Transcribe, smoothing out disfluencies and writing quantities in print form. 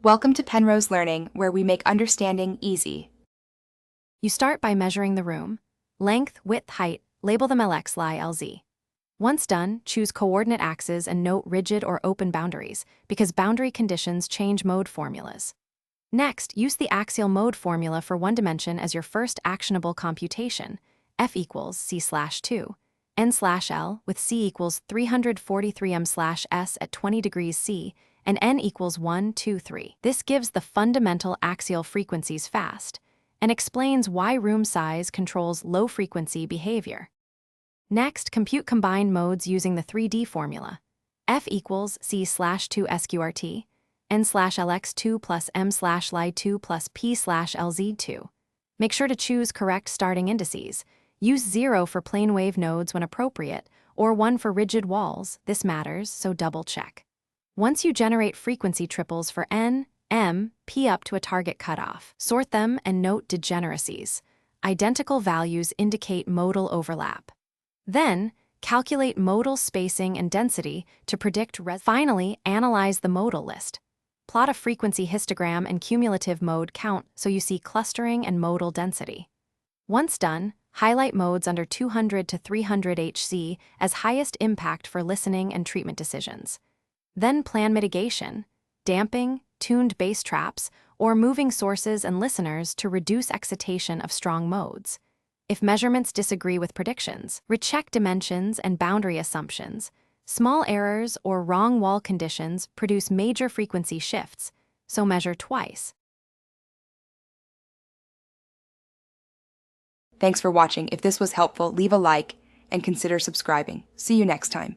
Welcome to Penrose Learning, where we make understanding easy. You start by measuring the room. Length, width, height, label them LX, LY, LZ. Once done, choose coordinate axes and note rigid or open boundaries, because boundary conditions change mode formulas. Next, use the axial mode formula for one dimension as your first actionable computation, F equals C/2, N/L with C equals 343 m/S at 20 degrees C, and N equals 1, 2, 3. This gives the fundamental axial frequencies fast, and explains why room size controls low-frequency behavior. Next, compute combined modes using the 3D formula. F equals C/2 SQRT, N/LX2 plus M/Ly2 plus P/LZ2. Make sure to choose correct starting indices. Use 0 for plane wave nodes when appropriate, or 1 for rigid walls. This matters, so double check. Once you generate frequency triples for N, M, P up to a target cutoff, sort them and note degeneracies. Identical values indicate modal overlap. Then, calculate modal spacing and density to predict Finally, analyze the modal list. Plot a frequency histogram and cumulative mode count so you see clustering and modal density. Once done, highlight modes under 200 to 300 Hz as highest impact for listening and treatment decisions. Then plan mitigation, damping, tuned bass traps, or moving sources and listeners to reduce excitation of strong modes. If measurements disagree with predictions, recheck dimensions and boundary assumptions. Small errors or wrong wall conditions produce major frequency shifts, so measure twice. Thanks for watching. If this was helpful, leave a like and consider subscribing. See you next time.